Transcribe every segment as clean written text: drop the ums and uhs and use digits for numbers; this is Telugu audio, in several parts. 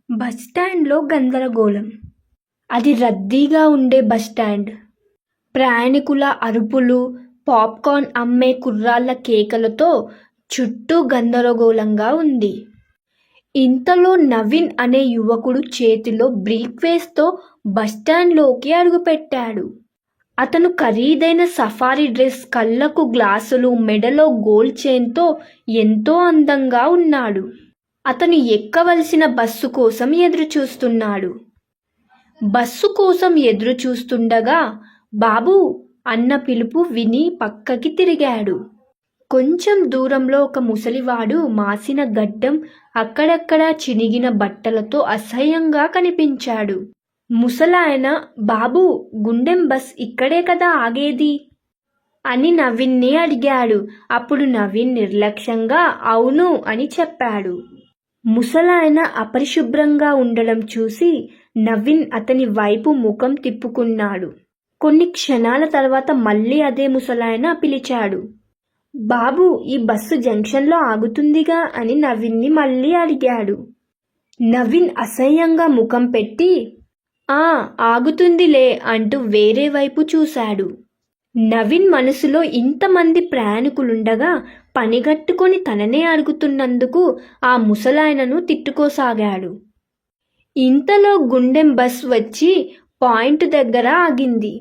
బస్టాండ్లో గందరగోళం. అది రద్దీగా ఉండే బస్టాండ్. ప్రయాణికుల అరుపులు, పాప్కార్న్ అమ్మే కుర్రాళ్ళ కేకలతో చుట్టూ గందరగోళంగా ఉంది. ఇంతలో నవీన్ అనే యువకుడు చేతిలో బ్రీఫ్కేస్తో బస్టాండ్లోకి అడుగుపెట్టాడు. అతను ఖరీదైన సఫారీ డ్రెస్, కళ్ళకు గ్లాసులు, మెడలో గోల్డ్ చైన్తో ఎంతో అందంగా ఉన్నాడు. అతను ఎక్కవలసిన బస్సు కోసం ఎదురుచూస్తున్నాడు. బస్సు కోసం ఎదురుచూస్తుండగా బాబూ అన్న పిలుపు విని పక్కకి తిరిగాడు. కొంచెం దూరంలో ఒక ముసలివాడు మాసిన గడ్డం, అక్కడక్కడా చినిగిన బట్టలతో అసహ్యంగా కనిపించాడు. ముసలాయన, బాబూ గుండెం బస్ ఇక్కడే కదా ఆగేది అని నవీన్ని అడిగాడు. అప్పుడు నవీన్ నిర్లక్ష్యంగా అవును అని చెప్పాడు. ముసలాయన అపరిశుభ్రంగా ఉండడం చూసి నవీన్ అతని వైపు ముఖం తిప్పుకున్నాడు. కొన్ని క్షణాల తర్వాత మళ్ళీ అదే ముసలాయన పిలిచాడు. బాబూ ఈ బస్సు జంక్షన్లో ఆగుతుందిగా అని నవీన్ని మళ్ళీ అడిగాడు. నవీన్ అసహ్యంగా ముఖం పెట్టి ఆగుతుందిలే అంటూ వేరే వైపు చూశాడు. నవీన్ మనసులో ఇంతమంది ప్రయాణికులుండగా పనిగట్టుకొని తననే అడుగుతున్నందుకు ఆ ముసలాయనను తిట్టుకోసాగాడు. ఇంతలో గుండెం బస్ వచ్చి పాయింట్ దగ్గర ఆగింది.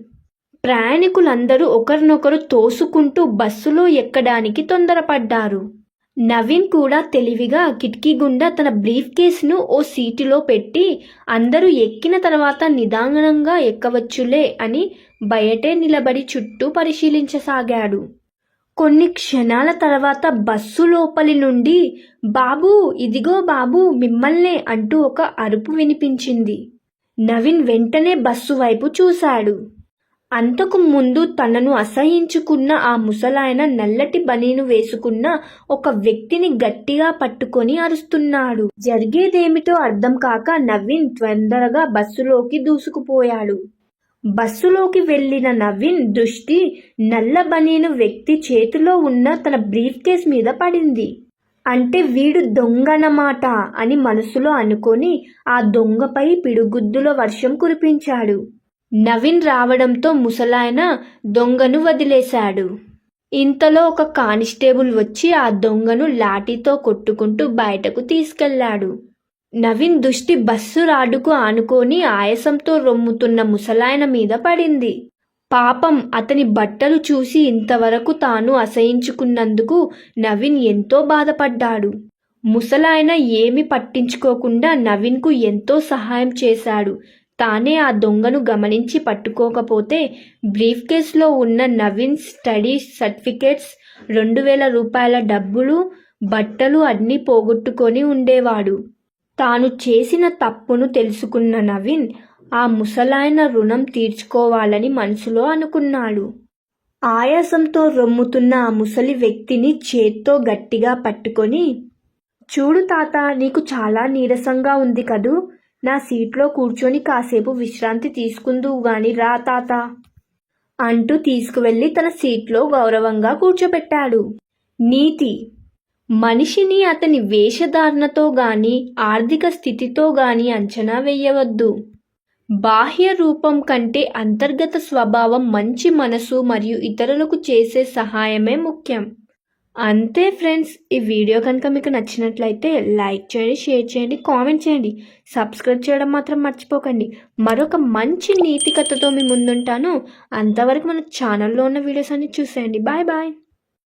ప్రయాణికులందరూ ఒకరినొకరు తోసుకుంటూ బస్సులో ఎక్కడానికి తొందరపడ్డారు. నవీన్ కూడా తెలివిగా కిటికీ గుండా తన బ్రీఫ్ కేసును ఓ సీటులో పెట్టి అందరూ ఎక్కిన తర్వాత నిదానంగా ఎక్కవచ్చులే అని బయటే నిలబడి చుట్టూ పరిశీలించసాగాడు. కొన్ని క్షణాల తర్వాత బస్సు లోపలి నుండి బాబూ ఇదిగో బాబూ మిమ్మల్నే అంటూ ఒక అరుపు వినిపించింది. నవీన్ వెంటనే బస్సు వైపు చూశాడు. అంతకు ముందు తనను అసహించుకున్న ఆ ముసలాయన నల్లటి బనీను వేసుకున్న ఒక వ్యక్తిని గట్టిగా పట్టుకొని అరుస్తున్నాడు. జరిగేదేమిటో అర్థం కాక నవీన్ తొందరగా బస్సులోకి దూసుకుపోయాడు. బస్సులోకి వెళ్ళిన నవీన్ దృష్టి నల్ల బనీను వ్యక్తి చేతిలో ఉన్న తన బ్రీఫ్ కేస్ మీద పడింది. అంటే వీడు దొంగనమాట అని మనసులో అనుకొని ఆ దొంగపై పిడుగుద్దుల వర్షం కురిపించాడు. నవీన్ రావడంతో ముసలాయన దొంగను వదిలేశాడు. ఇంతలో ఒక కానిస్టేబుల్ వచ్చి ఆ దొంగను లాఠీతో కొట్టుకుంటూ బయటకు తీసుకెళ్లాడు. నవీన్ దృష్టి బస్సు రాడుకు ఆనుకొని ఆయాసంతో రొమ్ముతున్న ముసలాయన మీద పడింది. పాపం అతని బట్టలు చూసి ఇంతవరకు తాను అసహించుకున్నందుకు నవీన్ ఎంతో బాధపడ్డాడు. ముసలాయన ఏమి పట్టించుకోకుండా నవీన్కు ఎంతో సహాయం చేశాడు. తానే ఆ దొంగను గమనించి పట్టుకోకపోతే బ్రీఫ్ కేసులో ఉన్న నవీన్ స్టడీ సర్టిఫికేట్స్, 2000 రూపాయల డబ్బులు, బట్టలు అన్నీ పోగొట్టుకొని ఉండేవాడు. తాను చేసిన తప్పును తెలుసుకున్న నవీన్ ఆ ముసలాయన రుణం తీర్చుకోవాలని మనసులో అనుకున్నాడు. ఆయాసంతో రొమ్ముతున్న ఆ ముసలి వ్యక్తిని చేత్తో గట్టిగా పట్టుకొని, చూడు తాత, నీకు చాలా నీరసంగా ఉంది కదూ, నా సీట్లో కూర్చొని కాసేపు విశ్రాంతి తీసుకుందువు గాని రా తాత అంటూ తీసుకువెళ్ళి తన సీట్లో గౌరవంగా కూర్చోబెట్టాడు. నీతి: మనిషిని అతని వేషధారణతో గాని ఆర్థిక స్థితితో గాని అంచనా వేయవద్దు. బాహ్య రూపం కంటే అంతర్గత స్వభావం, మంచి మనసు మరియు ఇతరులకు చేసే సహాయమే ముఖ్యం. అంతే ఫ్రెండ్స్, ఈ వీడియో కనుక మీకు నచ్చినట్లయితే లైక్ చేయండి, షేర్ చేయండి, కామెంట్ చేయండి, సబ్స్క్రైబ్ చేయడం మాత్రం మర్చిపోకండి. మరొక మంచి నీతి కథతో మీ ముందుంటాను. అంతవరకు మన ఛానల్లో ఉన్న వీడియోస్ అన్ని చూసేయండి. Bye bye.